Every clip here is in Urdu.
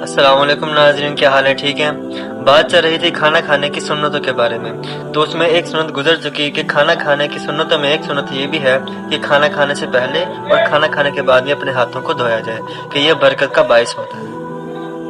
السلام علیکم ناظرین، کیا حال ہے؟ ٹھیک ہیں؟ بات چل رہی تھی کھانا کھانے کی سنتوں کے بارے میں، تو اس میں ایک سنت گزر چکی کہ کھانا کھانے کی سنتوں میں ایک سنت یہ بھی ہے کہ کھانا کھانے سے پہلے اور کھانا کھانے کے بعد میں اپنے ہاتھوں کو دھویا جائے کہ یہ برکت کا باعث ہوتا ہے۔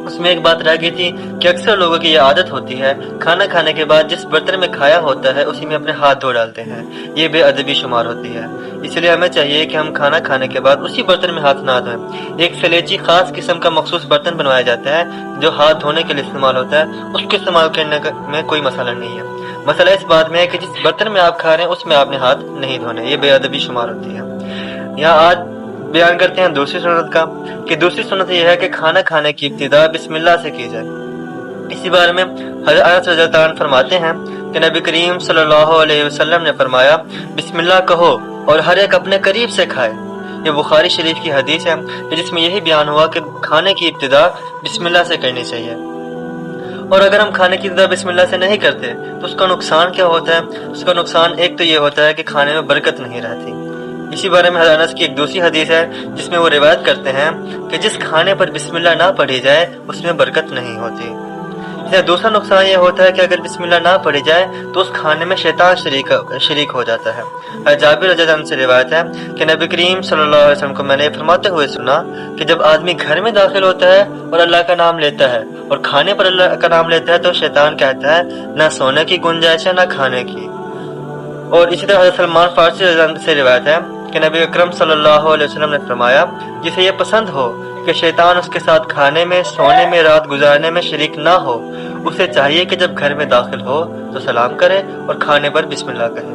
اس میں ایک بات رہ گئی تھی کہ اکثر لوگوں کی یہ عادت ہوتی ہے کھانا کھانے کے بعد جس برتن میں کھایا ہوتا ہے اسی میں اپنے ہاتھ دھو ڈالتے ہیں، یہ بے ادبی شمار ہوتی ہے۔ اس لیے ہمیں چاہیے کہ ہم کھانا کھانے کے بعد اسی برتن میں ہاتھ نہ دھوئیں۔ ایک سلیچی خاص قسم کا مخصوص برتن بنوایا جاتا ہے جو ہاتھ دھونے کے لیے استعمال ہوتا ہے، اس کے استعمال کرنے میں کوئی مسئلہ نہیں ہے۔ مسئلہ اس بات میں ہے کہ جس برتن میں آپ کھا رہے ہیں اس میں آپ نے ہاتھ نہیں دھونے، یہ بے ادبی شمار ہوتی ہے۔ یہاں آج بیان کرتے ہیں دوسری سنت کا کہ دوسری سنت یہ ہے کہ کھانا کھانے کی ابتدا بسم اللہ سے کی جائے۔ اسی بارے میں حضرت انس رضی اللہ عنہ فرماتے ہیں کہ نبی کریم صلی اللہ علیہ وسلم نے فرمایا بسم اللہ کہو اور ہر ایک اپنے قریب سے کھائے۔ یہ بخاری شریف کی حدیث ہے جس میں یہی بیان ہوا کہ کھانے کی ابتدا بسم اللہ سے کرنی چاہیے۔ اور اگر ہم کھانے کی ابتدا بسم اللہ سے نہیں کرتے تو اس کا نقصان کیا ہوتا ہے؟ اس کا نقصان ایک تو یہ ہوتا ہے کہ کھانے میں برکت نہیں رہتی۔ اسی بارے میں حضرت انس کی ایک دوسری حدیث ہے جس میں وہ روایت کرتے ہیں کہ جس کھانے پر بسم اللہ نہ پڑھی جائے اس میں برکت نہیں ہوتی۔ دوسرا نقصان یہ ہوتا ہے کہ اگر بسم اللہ نہ پڑھی جائے تو اس کھانے میں شیطان شریک ہو جاتا ہے۔ جابر رضی اللہ عنہ سے روایت ہے کہ نبی کریم صلی اللہ علیہ وسلم کو میں نے فرماتے ہوئے سنا کہ جب آدمی گھر میں داخل ہوتا ہے اور اللہ کا نام لیتا ہے اور کھانے پر اللہ کا نام لیتا ہے تو شیطان کہتا ہے نہ سونے کی گنجائش ہے نہ کھانے کی۔ اور اسی طرح حضرت سلمان فارسی رضی اللہ عنہ سے روایت ہے کہ نبی اکرم صلی اللہ علیہ وسلم نے فرمایا جسے یہ پسند ہو کہ شیطان اس کے ساتھ کھانے میں، سونے میں، رات گزارنے میں شریک نہ ہو، اسے چاہیے کہ جب گھر میں داخل ہو تو سلام کرے اور کھانے پر بسم اللہ کہے۔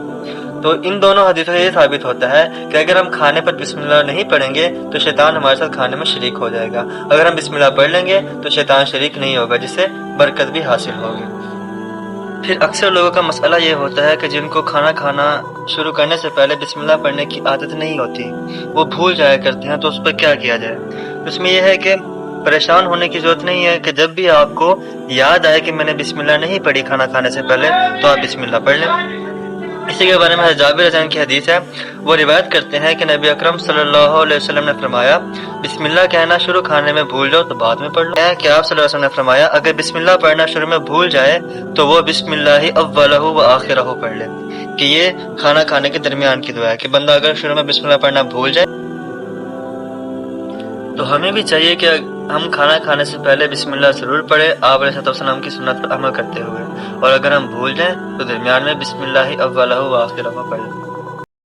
تو ان دونوں حدیثوں سے یہ ثابت ہوتا ہے کہ اگر ہم کھانے پر بسم اللہ نہیں پڑھیں گے تو شیطان ہمارے ساتھ کھانے میں شریک ہو جائے گا، اگر ہم بسم اللہ پڑھ لیں گے تو شیطان شریک نہیں ہوگا جس سے برکت بھی حاصل ہوگی۔ پھر اکثر لوگوں کا مسئلہ یہ ہوتا ہے کہ جن کو کھانا کھانا شروع کرنے سے پہلے بسم اللہ پڑھنے کی عادت نہیں ہوتی، وہ بھول جایا کرتے ہیں، تو اس پر کیا کیا جائے؟ اس میں یہ ہے کہ پریشان ہونے کی ضرورت نہیں ہے کہ جب بھی آپ کو یاد آئے کہ میں نے بسم اللہ نہیں پڑھی کھانا کھانے سے پہلے تو آپ بسم اللہ پڑھ لیں۔ اسی کے بارے میں حضرت جابر رضی اللہ عنہ کی حدیث ہے، وہ روایت کرتے ہیں کہ نبی اکرم صلی اللہ علیہ وسلم نے فرمایا بسم اللہ کہنا شروع کھانے میں بھول جاؤ تو بعد میں پڑھ لو۔ کہ آپ صلی اللہ علیہ وسلم نے فرمایا اگر بسم اللہ پڑھنا شروع میں بھول جائے تو وہ بسم اللہ اولہ و آخرہ پڑھ لے، کہ یہ کھانا کھانے کے درمیان کی دعا ہے کہ بندہ اگر شروع میں بسم اللہ پڑھنا بھول جائے تو ہمیں بھی چاہیے کہ ہم کھانا کھانے سے پہلے بسم اللہ ضرور پڑھیں آپ علیہ السلام کی سنت پر عمل کرتے ہوئے، اور اگر ہم بھول جائیں تو درمیان میں بسم اللہ اولہ و آخرہ پڑھ لیں۔